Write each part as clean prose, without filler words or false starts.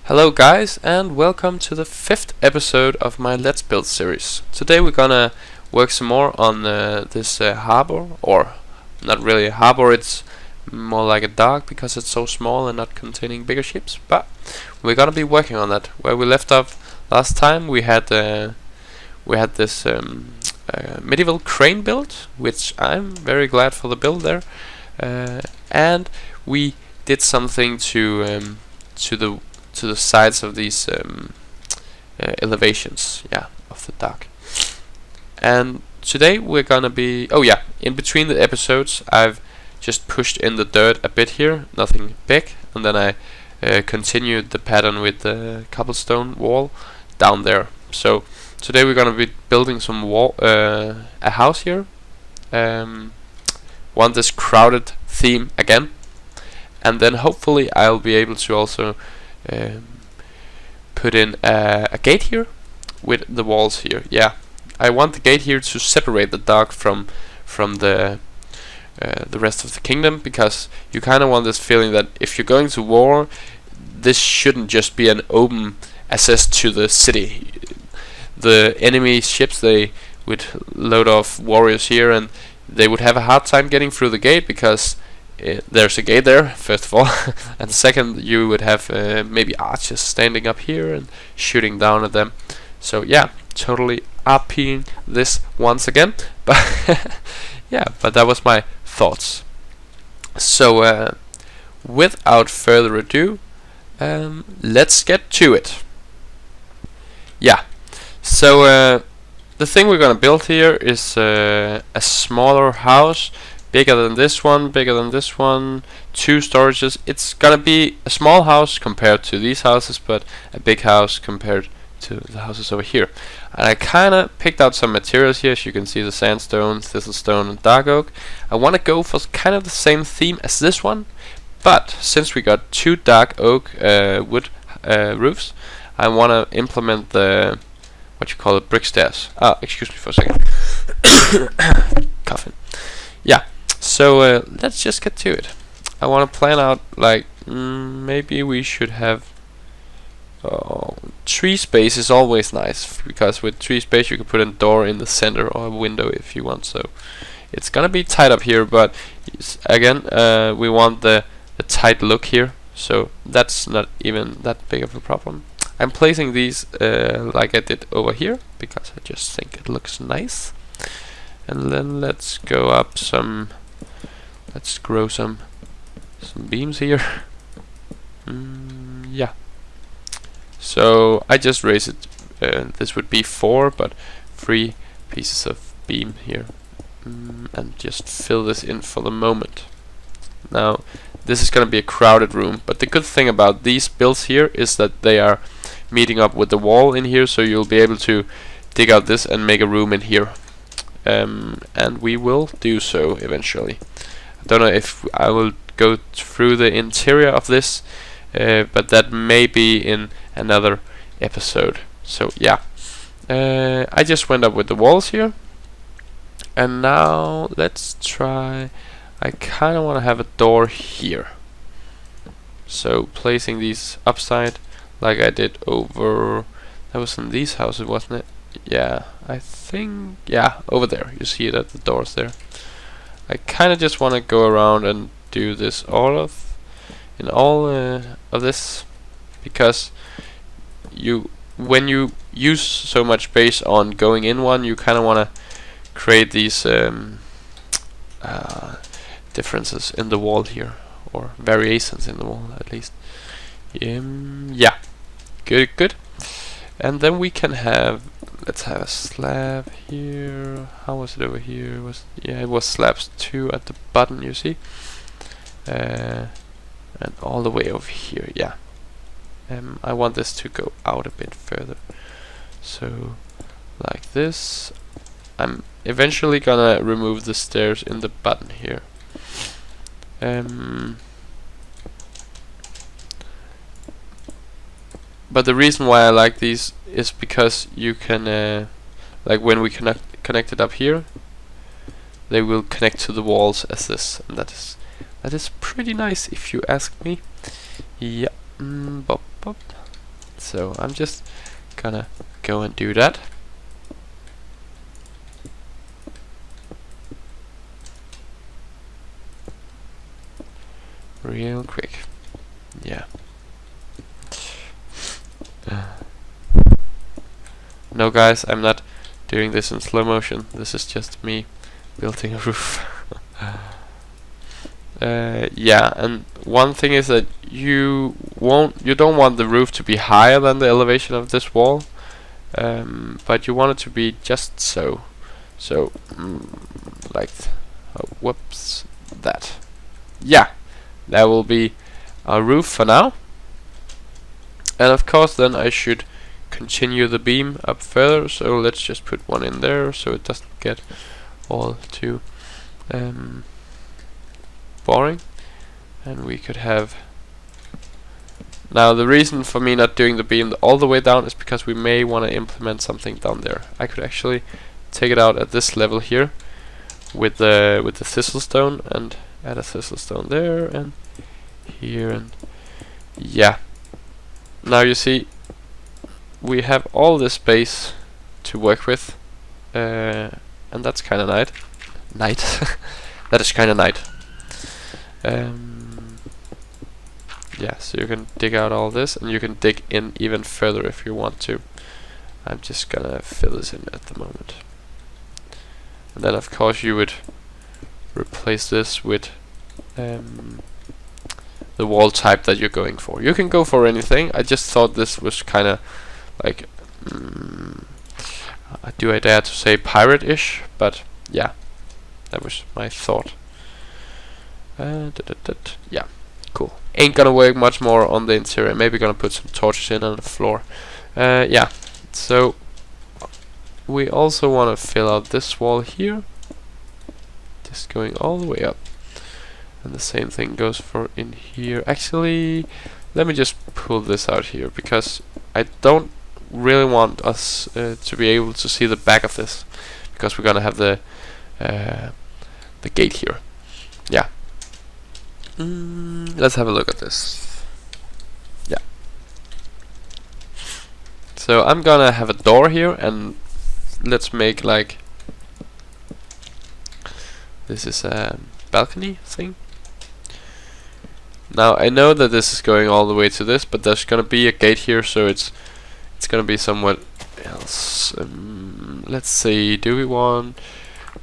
Hello guys, and welcome to the 5th episode of my Let's Build series. Today we're gonna work some more on this harbor, or not really a harbor, it's more like a dock because it's so small and not containing bigger ships, but we're gonna be working on that. Where we left off last time we had this medieval crane built, which I'm very glad for the build there, and we did something to the sides of these elevations, of the dock. And today we're gonna be, in between the episodes I've just pushed in the dirt a bit here, nothing big, and then I continued the pattern with the cobblestone wall down there. So today we're gonna be building some a house here. Want this crowded theme again, and then hopefully I'll be able to also put in a gate here with the walls here. I want the gate here to separate the dock from the rest of the kingdom, because you kind of want this feeling that if you're going to war, this shouldn't just be an open access to the city. The enemy ships, they would load off warriors here, and they would have a hard time getting through the gate because there's a gate there, first of all, and second, you would have maybe archers standing up here and shooting down at them. So totally RPing this once again, but but that was my thoughts. So without further ado, let's get to it. So the thing we're gonna build here is a smaller house, bigger than this one, two storages. It's gonna be a small house compared to these houses, but a big house compared to the houses over here. And I kinda picked out some materials here. As you can see, the sandstone, thistlestone, and dark oak. I wanna go for kind of the same theme as this one, but since we got two dark oak wood roofs, I wanna implement the brick stairs. Excuse me for a second. Coughing. So let's just get to it. I want to plan out, like, maybe we should have tree space is always nice, because with tree space you can put a door in the center or a window if you want. So it's gonna be tight up here, but again, we want the tight look here, so that's not even that big of a problem. I'm placing these like I did over here because I just think it looks nice. And then let's go up some. Let's grow some beams here. So I just raised it. This would be 4, but 3 pieces of beam here, and just fill this in for the moment. Now this is gonna be a crowded room, but the good thing about these builds here is that they are meeting up with the wall in here, so you'll be able to dig out this and make a room in here. And we will do so eventually. I don't know if I will go through the interior of this, but that may be in another episode. So I just went up with the walls here, and now let's try. I kind of want to have a door here, so placing these upside like I did over. That was in these houses, wasn't it? I think, over there. You see that the door's there. I kind of just want to go around and do this all of this, because when you use so much space on going in one, you kind of want to create these differences in the wall here, or variations in the wall at least. Good. And then we can have, let's have a slab here. How was it over here? It was slabs 2 at the bottom, you see, and all the way over here. I want this to go out a bit further, so like this. I'm eventually gonna remove the stairs in the bottom here. But the reason why I like these is because you can, like when we connect it up here, they will connect to the walls as this, and that is pretty nice if you ask me. Bop, bop. So I'm just gonna go and do that. Real quick. Yeah. No guys, I'm not doing this in slow motion. This is just me building a roof. Yeah, and one thing is that you don't want the roof to be higher than the elevation of this wall, but you want it to be just so. So, like, whoops, that. Yeah, that will be our roof for now. And of course, then I should continue the beam up further. So let's just put one in there, so it doesn't get all too boring. And we could have. Now the reason for me not doing the beam all the way down is because we may want to implement something down there. I could actually take it out at this level here with the thistle stone and add a thistle stone there and here, and yeah. Now you see we have all this space to work with, and that's kind of nice. That is kind of nice. Yeah, so you can dig out all this, and you can dig in even further if you want to. I'm just gonna fill this in at the moment. And then of course you would replace this with the wall type that you're going for. You can go for anything. I just thought this was kind of like, do I dare to say pirate-ish? But yeah, that was my thought. Yeah, cool. Ain't gonna work much more on the interior. Maybe gonna put some torches in on the floor. Yeah, so we also want to fill out this wall here, just going all the way up. And the same thing goes for in here. Actually, let me just pull this out here, because I don't really want us to be able to see the back of this, because we're gonna have the gate here. Yeah. Let's have a look at this. Yeah. So I'm gonna have a door here, and let's make like this is a balcony thing. Now I know that this is going all the way to this, but there's gonna be a gate here, so it's gonna be somewhat else. Let's see. Do we want?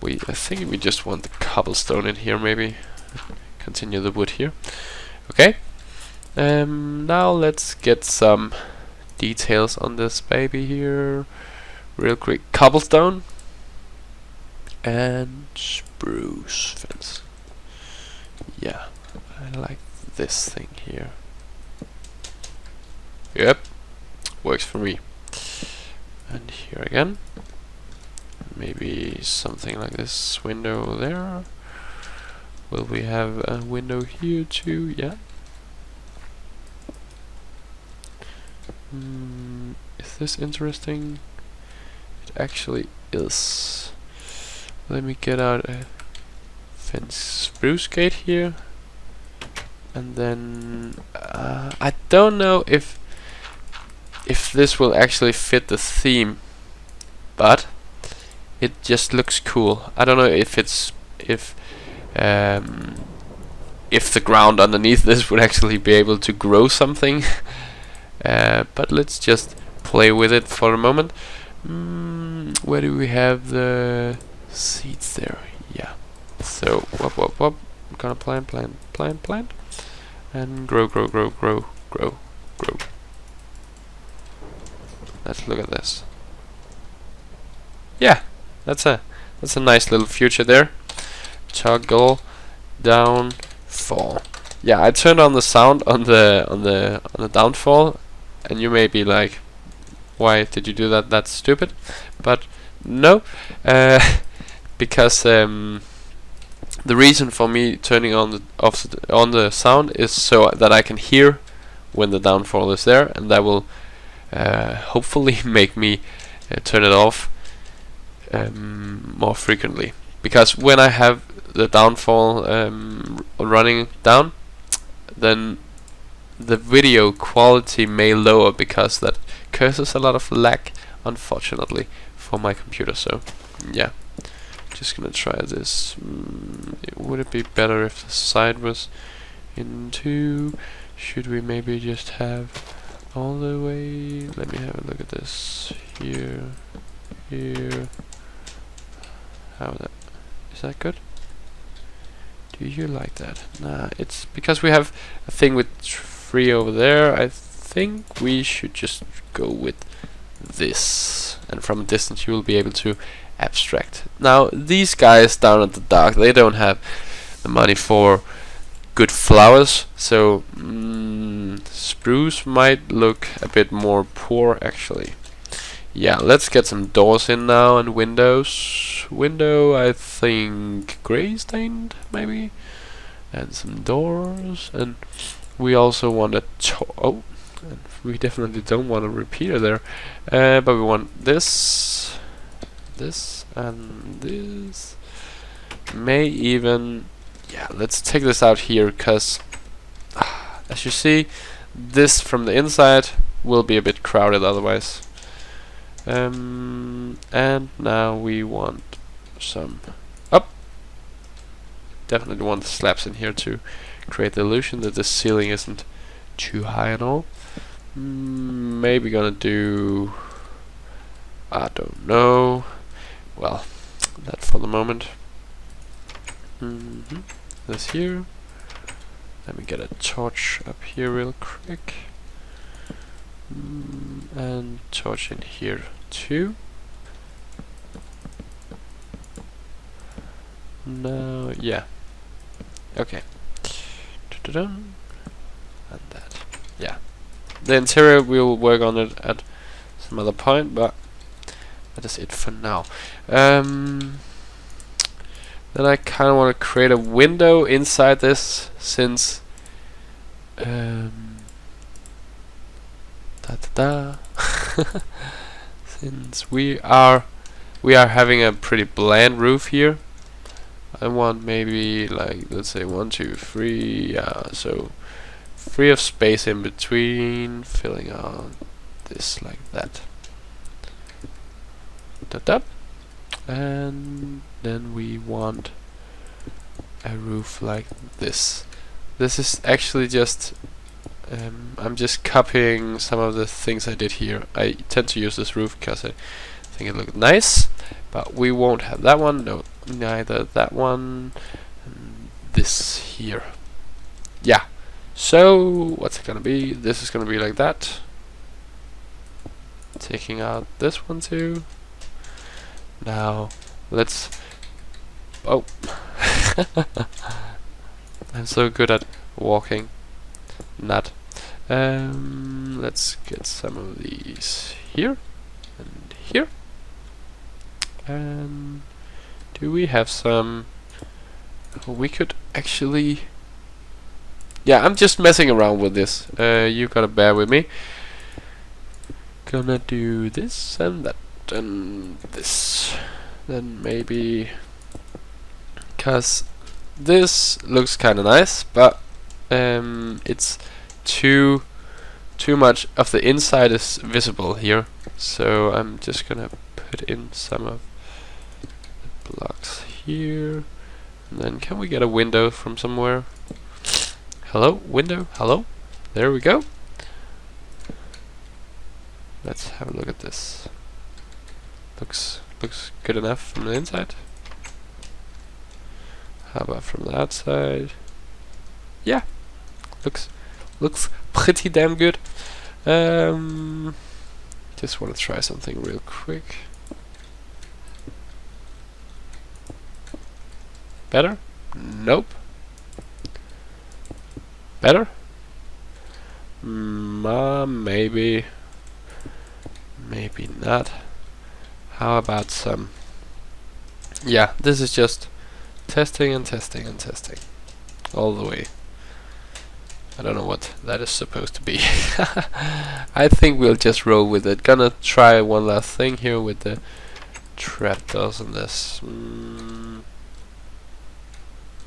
I think we just want the cobblestone in here, maybe. Continue the wood here. Okay. Now let's get some details on this baby here, real quick. Cobblestone and spruce fence. Yeah, I like this thing here. Yep, works for me. And here again, maybe something like this window there. Will we have a window here too? Yeah. Is this interesting? It actually is. Let me get out a fence spruce gate here. And then I don't know if this will actually fit the theme, but it just looks cool. I don't know if the ground underneath this would actually be able to grow something. But let's just play with it for a moment. Where do we have the seeds there? Yeah. So whoop. I'm gonna plant, and grow. Let's look at this. Yeah, that's a nice little future there. Toggle down fall. Yeah, I turned on the sound on the downfall, and you may be like, why did you do that? That's stupid. But no, because the reason for me turning on the sound is so that I can hear when the downfall is there, and that will hopefully make me turn it off more frequently. Because when I have the downfall running down, then the video quality may lower because that causes a lot of lag, unfortunately, for my computer. So yeah, just gonna try this. Would it be better if the side was into? Should we maybe just have all the way? Let me have a look at this. Here. How is that good? Do you like that? Nah, it's because we have a thing with 3 over there. I think we should just go with this, and from a distance you will be able to abstract. Now these guys down at the dock, they don't have the money for good flowers, so spruce might look a bit more poor actually. Yeah, let's get some doors in now and windows. Window, I think gray stained maybe, and some doors. And we also want a and we definitely don't want a repeater there, but we want this, and this. May even, yeah, let's take this out here, because as you see, this from the inside will be a bit crowded otherwise. And now we want some up. Definitely want the slabs in here to create the illusion that the ceiling isn't too high and all. Maybe gonna do, I don't know. Well, that for the moment. This here. Let me get a torch up here real quick. And torch in here too. No, yeah. Okay. And that. Yeah. The interior we'll work on it at some other point, but that is it for now. Then I kind of want to create a window inside this, since since we are having a pretty bland roof here. I want maybe like, let's say 1, 2, 3. Yeah, so 3 of space in between, filling out this like that. And then we want a roof like this. This is actually just I'm just copying some of the things I did here. I tend to use this roof because I think it looked nice, but we won't have that one. No, neither that one. And this here. Yeah. So what's it gonna be? This is gonna be like that. Taking out this one too. Now let's. Oh, I'm so good at walking. Not. Let's get some of these here and here. And do we have some? We could actually. Yeah, I'm just messing around with this. You gotta bear with me. Gonna do this and that and this. Then maybe, cause this looks kind of nice, but it's too much of the inside is visible here. So I'm just gonna put in some of the blocks here. And then can we get a window from somewhere? Hello, window, hello. There we go. Let's have a look at this. Looks good enough from the inside. How about from the outside? Yeah, looks pretty damn good. Just want to try something real quick. Better? Nope. Better? Maybe not. How about some? Yeah, this is just testing and testing and testing all the way. I don't know what that is supposed to be. I think we'll just roll with it. Gonna try one last thing here with the trapdoors on this.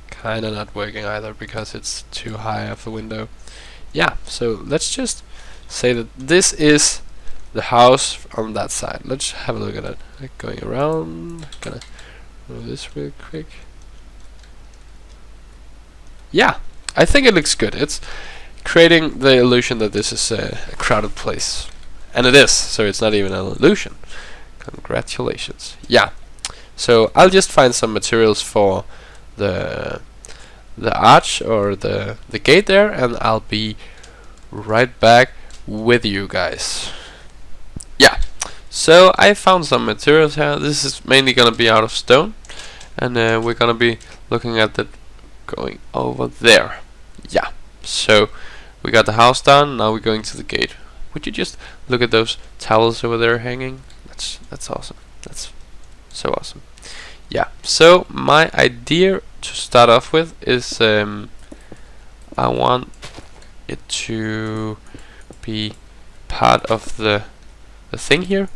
Kinda not working either because it's too high of a window. Yeah, so let's just say that this is the house on that side. Let's have a look at it. Like going around, gonna move this real quick. Yeah, I think it looks good. It's creating the illusion that this is a crowded place. And it is, so it's not even an illusion. Congratulations. Yeah, so I'll just find some materials for the arch or the gate there, and I'll be right back with you guys. Yeah, so I found some materials here. This is mainly gonna be out of stone, and we're gonna be looking at it going over there. Yeah, so we got the house done. Now we're going to the gate. Would you just look at those towels over there hanging? That's awesome. That's so awesome. Yeah, so my idea to start off with is I want it to be part of the thing here.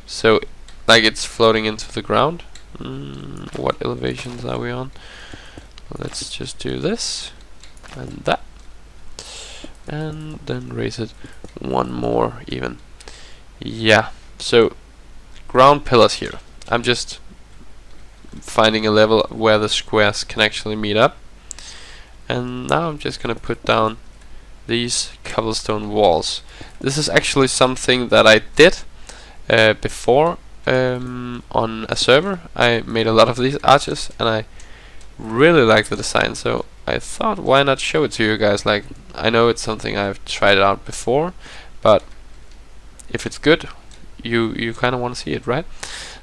So like it's floating into the ground. What elevations are we on? Let's just do this and that, and then raise it one more even. Yeah, so ground pillars here. I'm just finding a level where the squares can actually meet up, and now I'm just gonna put down these cobblestone walls. This is actually something that I did before on a server. I made a lot of these arches and I really like the design, so I thought why not show it to you guys. Like, I know it's something I've tried out before, but if it's good, you kind of want to see it, right?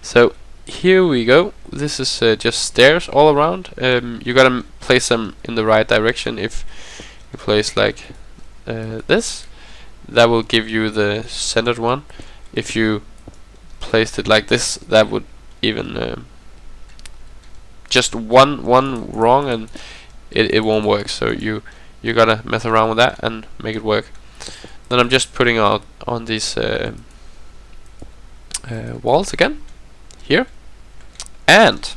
So here we go. This is just stairs all around. You gotta place them in the right direction. If you place like this, that will give you the centered one. If you placed it like this, that would even just one wrong, and it won't work. So you gotta mess around with that and make it work. Then I'm just putting out on these walls again here, and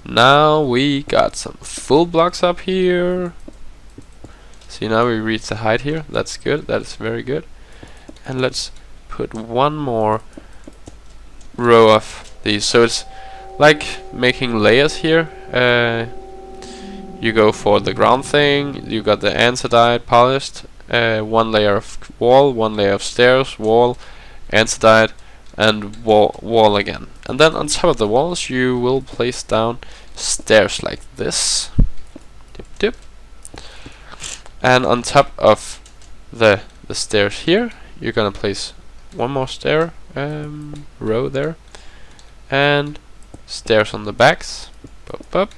now we got some full blocks up here. See, now we reach the height here. That's good. That is very good. And let's put one more row of these. So it's like making layers here. You go for the ground thing. You got the andesite polished. One layer of wall, one layer of stairs, wall, andesite, and wall again. And then on top of the walls you will place down stairs like this. Dip, dip. And on top of the stairs here, you're gonna place one more stair row there, and stairs on the backs. Up, up.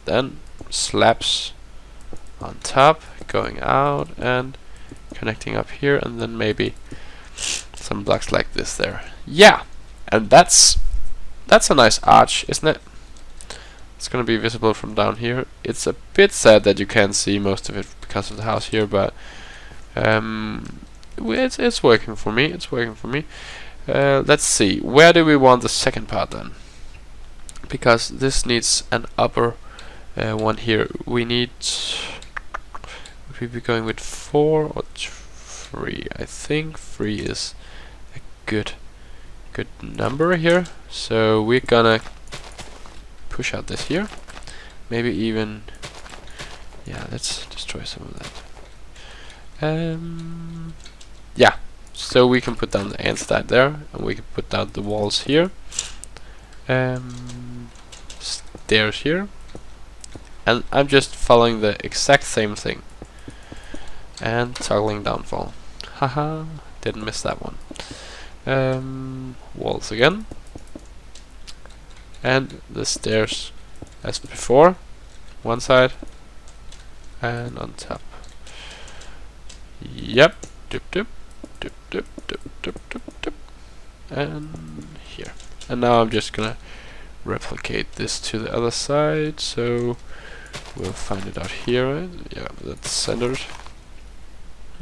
Then slabs on top, going out and connecting up here, and then maybe some blocks like this there. Yeah, and that's a nice arch, isn't it? It's gonna be visible from down here. It's a bit sad that you can't see most of it because of the house here, but it's working for me. It's working for me. Let's see, where do we want the second part then? Because this needs an upper one here. We need. Would we be going with 4 or 3? I think 3 is a good number here. So we're gonna push out this here. Maybe even, yeah, let's destroy some of that. Yeah, so we can put down the andesite there, and we can put down the walls here. Stairs here, and I'm just following the exact same thing. And toggling downfall. Haha, didn't miss that one. Walls again. And the stairs as before. One side. And on top. Yep. Dip, dip. Dip, dip, dip, dip, dip, dip. And here. And now I'm just gonna replicate this to the other side. So we'll find it out here. Right? Yeah, that's centered.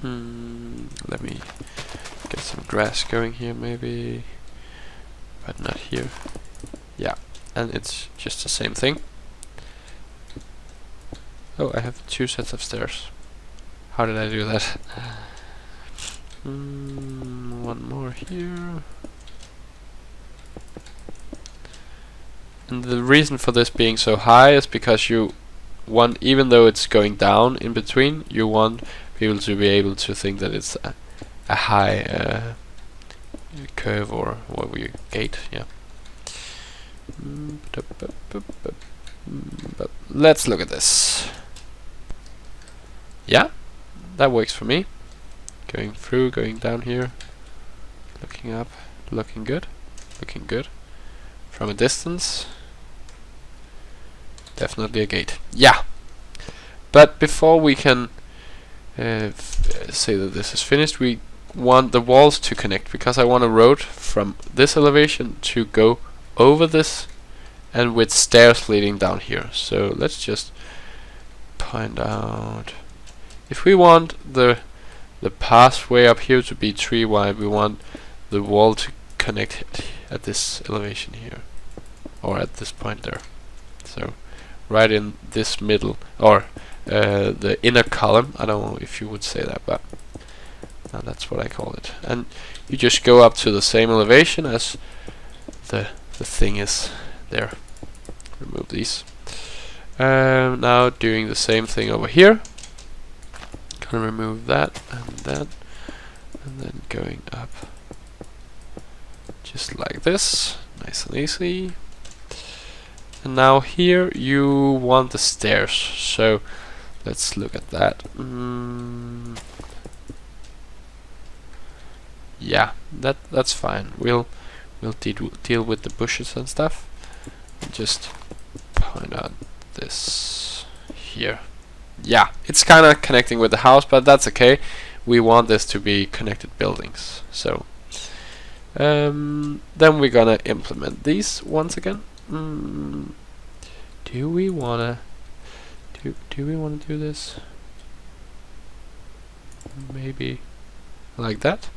Let me get some grass going here maybe, but not here. Yeah, and it's just the same thing. Oh, I have 2 sets of stairs. How did I do that? One more here. And the reason for this being so high is because you want, even though it's going down in between, you want people to be able to think that it's a high curve, or what we gate, yeah. But let's look at this. Yeah, that works for me. Going through, going down here, looking up, looking good, looking good. From a distance, definitely a gate. Yeah, but before we can say that this is finished, we want the walls to connect, because I want a road from this elevation to go over this, and with stairs leading down here. So let's just point out, if we want the pathway up here to be 3 wide, we want the wall to connect at this elevation here, or at this point there. So right in this middle, or the inner column. I don't know if you would say that, but that's what I call it. And you just go up to the same elevation as the thing is there. Remove these. Now doing the same thing over here. Gonna remove that and that, and then going up just like this, nice and easy. And now here you want the stairs, so let's look at that. Yeah, that's fine. We'll deal with the bushes and stuff. Just point out this here. Yeah, it's kind of connecting with the house, but that's okay. We want this to be connected buildings. So then we're gonna implement these once again. Do we wanna do this? Maybe like that.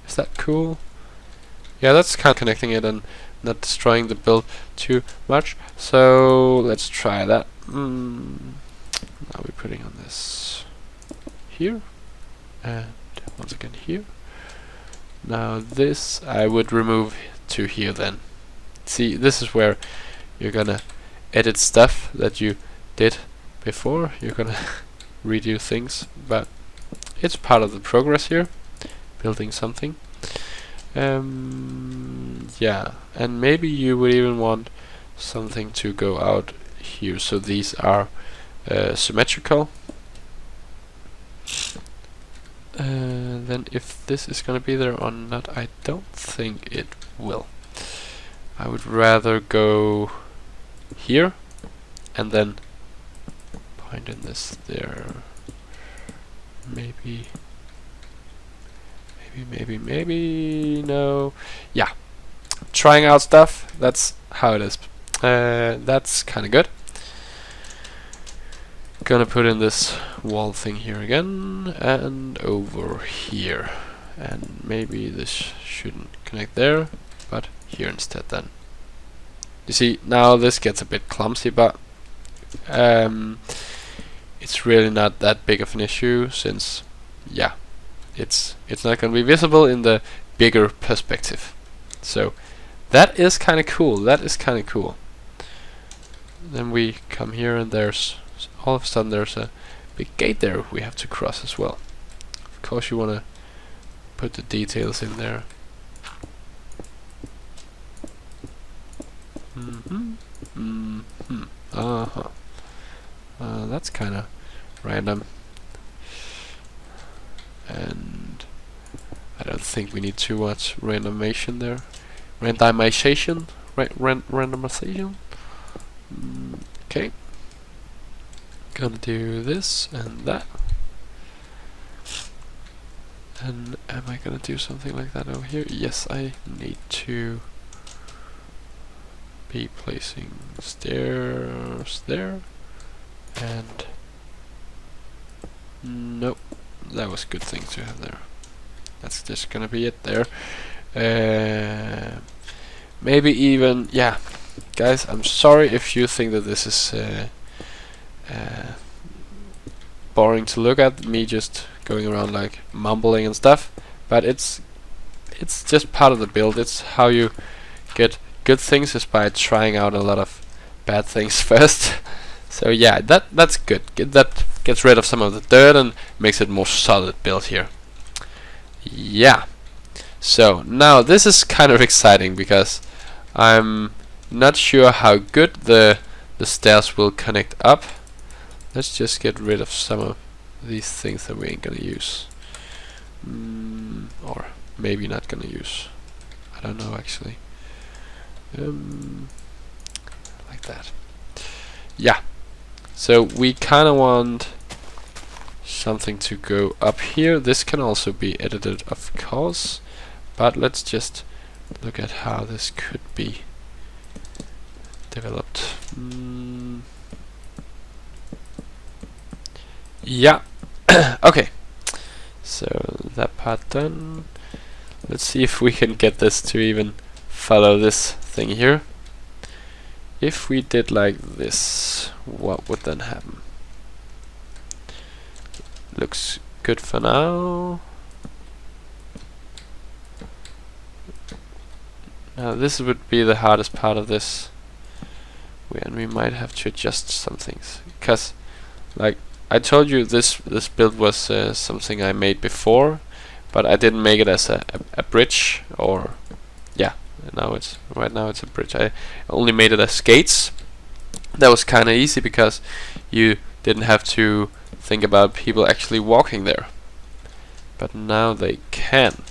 Is that cool? Yeah, that's kind of connecting it and not destroying the build too much. So let's try that. Now we're putting on this here, and once again here. Now this I would remove to here then. See, this is where you're gonna edit stuff that you did before. You're gonna redo things, but it's part of the progress here, building something. Yeah, and maybe you would even want something to go out here, so these are symmetrical. Then if this is gonna be there or not, I don't think it will. I would rather go here and then point in this there. Maybe, no. Yeah, trying out stuff, that's how it is. That's kinda good. Gonna put in this wall thing here again, and over here. And maybe this shouldn't connect there, but here instead then. You see, now this gets a bit clumsy, but it's really not that big of an issue, since, yeah, it's not gonna be visible in the bigger perspective. So that is kinda cool, Then we come here, and there's all of a sudden there's a big gate there we have to cross as well. Of course you wanna put the details in there. That's kinda random, and I don't think we need too much randomization there. Randomization? Randomization? Okay. Gonna do this and that. And am I gonna do something like that over here? Yes, I need to be placing stairs there. And nope, that was a good thing to have there. That's just gonna be it there. Maybe even, yeah, guys, I'm sorry if you think that this is boring to look at, me just going around like mumbling and stuff, but it's just part of the build. It's how you get good things, is by trying out a lot of bad things first. So yeah, that's good. That gets rid of some of the dirt and makes it more solid build here. Yeah. So now this is kind of exciting because I'm not sure how good the stairs will connect up. Let's just get rid of some of these things that we ain't gonna use. Or maybe not gonna use. I don't know actually. Like that. Yeah. So we kinda want something to go up here. This can also be edited, of course, but let's just look at how this could be developed. Yeah. Okay. So that part done. Let's see if we can get this to even follow this thing here. If we did like this, what would then happen? Looks good for now. Now this would be the hardest part of this, and we might have to adjust some things, because like I told you, this build was something I made before, but I didn't make it as a bridge, or yeah, right now it's a bridge. I only made it as skates. That was kind of easy because you didn't have to think about people actually walking there. But now they can.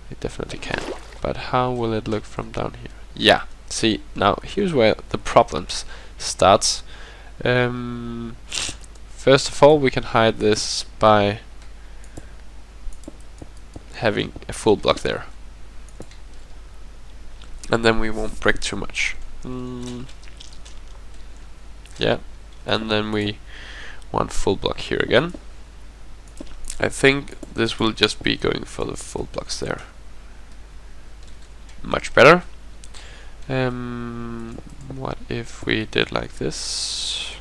They definitely can. But how will it look from down here? Yeah. See, now here's where the problems starts. First of all, we can hide this by having a full block there, and then we won't break too much. Yeah, and then we want full block here again. I think this will just be going for the full blocks there. Much better. What if we did like this?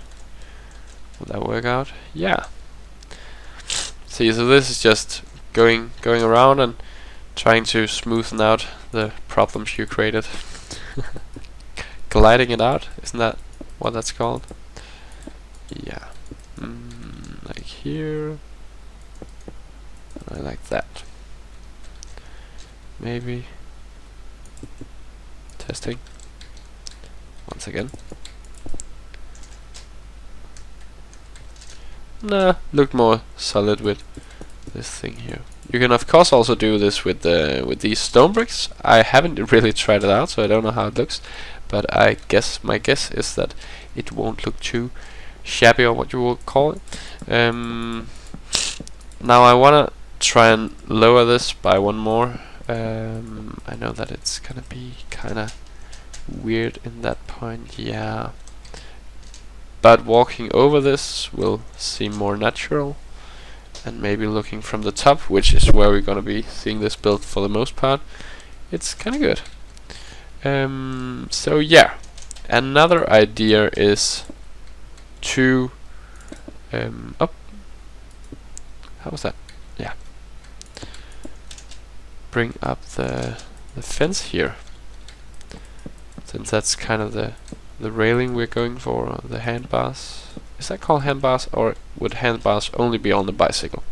Will that work out? Yeah. See, so this is just going around and trying to smoothen out the problems you created. Gliding it out, isn't that what that's called? Yeah. Like here. I like that. Maybe. Testing. Once again. Nah, looked more solid with this thing here. You can of course also do this with these stone bricks. I haven't really tried it out, so I don't know how it looks. But my guess is that it won't look too shabby, or what you will call it. Now I wanna try and lower this by one more. I know that it's gonna be kinda weird in that point, yeah. But walking over this will seem more natural, and maybe looking from the top, which is where we're gonna be seeing this build for the most part, it's kinda good. So yeah, another idea is to how was that? Yeah, bring up the fence here, since that's kind of the railing we're going for, the handbars. Is that called handbars, or would handbars only be on the bicycle?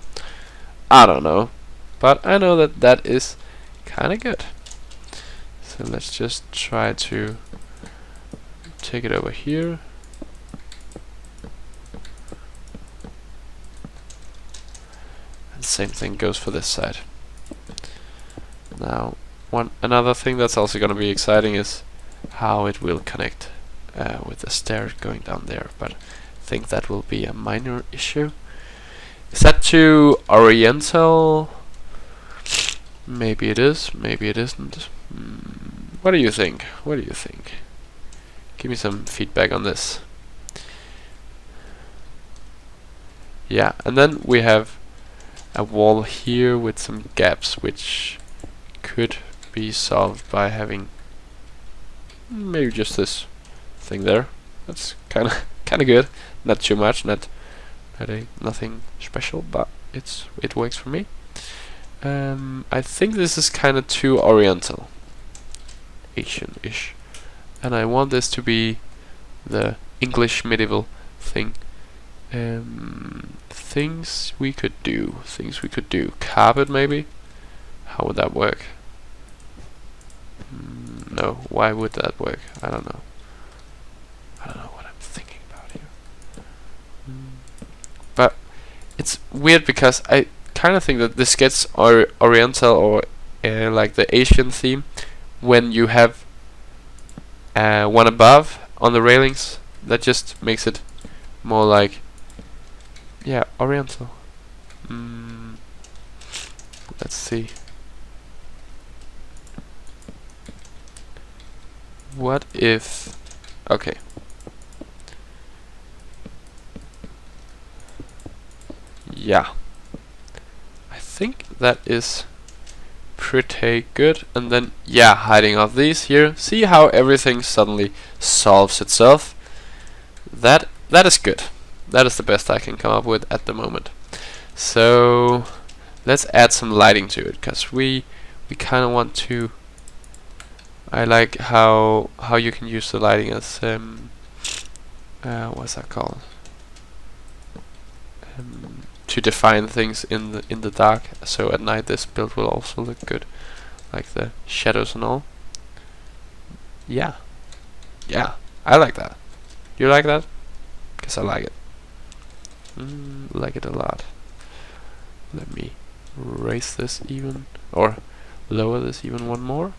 I don't know, but I know that that is kind of good. So let's just try to take it over here. And same thing goes for this side. Now, another thing that's also going to be exciting is how it will connect with the stairs going down there, but I think that will be a minor issue. Is that too oriental? Maybe it is, maybe it isn't. What do you think? What do you think? Give me some feedback on this. Yeah, and then we have a wall here with some gaps, which could be solved by having maybe just this thing there. That's kind of kind of good. Not too much, nothing special, but it works for me. I think this is kind of too oriental, Asian-ish, and I want this to be the English medieval thing. Things we could do. Carpet, maybe? How would that work? No, why would that work? I don't know. I don't know what I'm thinking about here. But it's weird because I kind of think that this gets oriental or like the Asian theme when you have one above on the railings. That just makes it more like, yeah, oriental. Let's see. What if... Okay. Yeah. I think that is pretty good. And then, yeah, hiding off these here. See how everything suddenly solves itself? That is good. That is the best I can come up with at the moment. So let's add some lighting to it, because we kind of want to... I like how you can use the lighting as what's that called? To define things in the dark. So at night this build will also look good, like the shadows and all. Yeah, I like that. You like that? Because I like it. Like it a lot. Let me raise this even, or lower this even one more.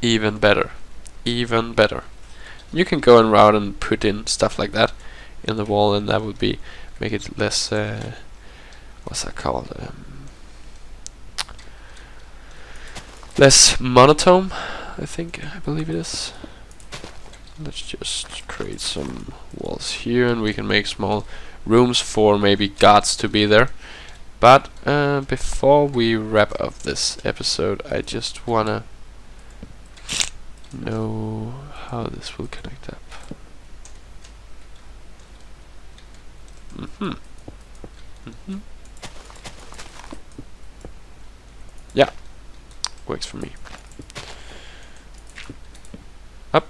Even better. You can go around and put in stuff like that in the wall, and that would be make it less what's that called? Less monotone, I believe it is. Let's just create some walls here, and we can make small rooms for maybe gods to be there. But before we wrap up this episode, I just wanna know how this will connect up. Yeah, works for me. Up.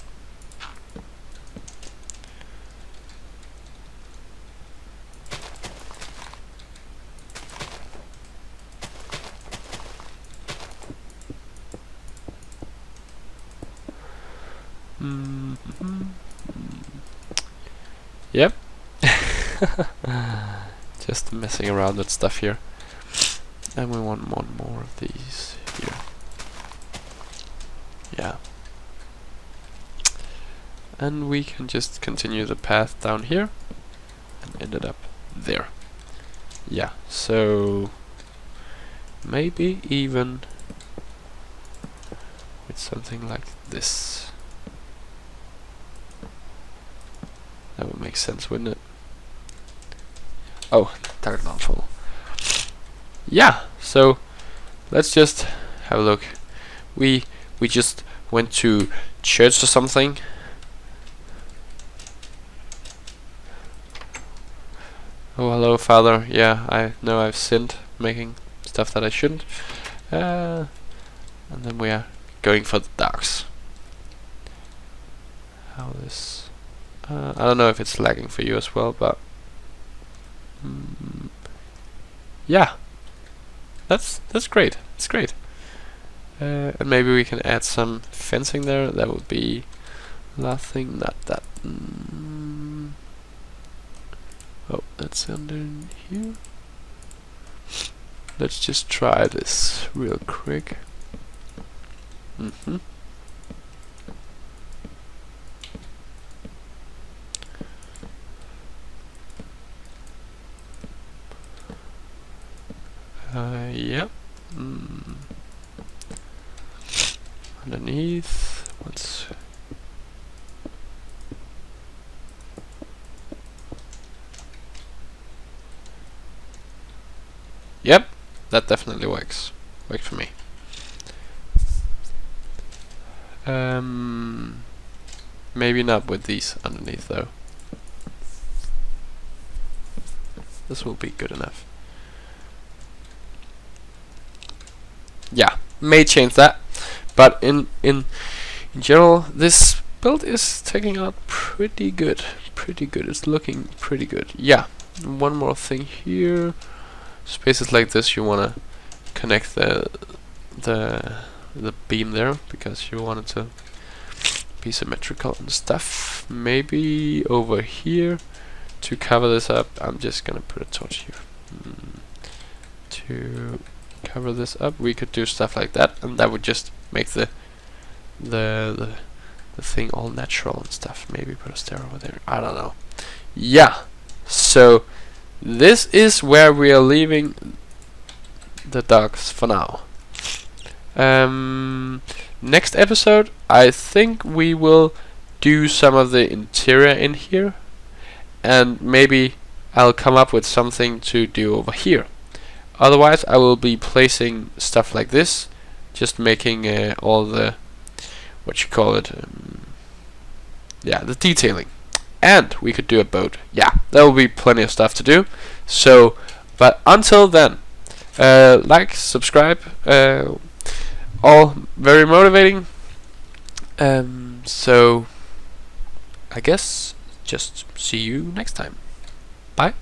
Yep. Just messing around with stuff here. And we want one more of these here. Yeah. And we can just continue the path down here and end it up there. Yeah, so maybe even with something like this. That would make sense, wouldn't it? Oh, target mouthful. Yeah, so let's just have a look. We just went to church or something. Oh, hello, Father. Yeah, I know I've sinned, making stuff that I shouldn't. And then we are going for the darks. How this... I don't know if it's lagging for you as well, but... yeah, that's great. It's great. And maybe we can add some fencing there. That would be last thing, not that. Oh, that's under here. Let's just try this real quick. Yep. Underneath, what's... Yep, that definitely works. Worked for me. Maybe not with these underneath though. This will be good enough. Yeah, may change that, but in general, this build is taking out pretty good. It's looking pretty good. Yeah. One more thing here. Spaces like this, you wanna connect the beam there because you want it to be symmetrical and stuff. Maybe over here to cover this up. I'm just gonna put a torch here to cover this up. We could do stuff like that, and that would just make the thing all natural and stuff. Maybe put a stair over there. I don't know. Yeah. So this is where we are leaving the dogs for now. Next episode, I think we will do some of the interior in here, and maybe I'll come up with something to do over here. Otherwise, I will be placing stuff like this, just making all the, what you call it, yeah, the detailing. And we could do a boat. Yeah, there will be plenty of stuff to do. So, but until then, like, subscribe, all very motivating. So, I guess just see you next time. Bye.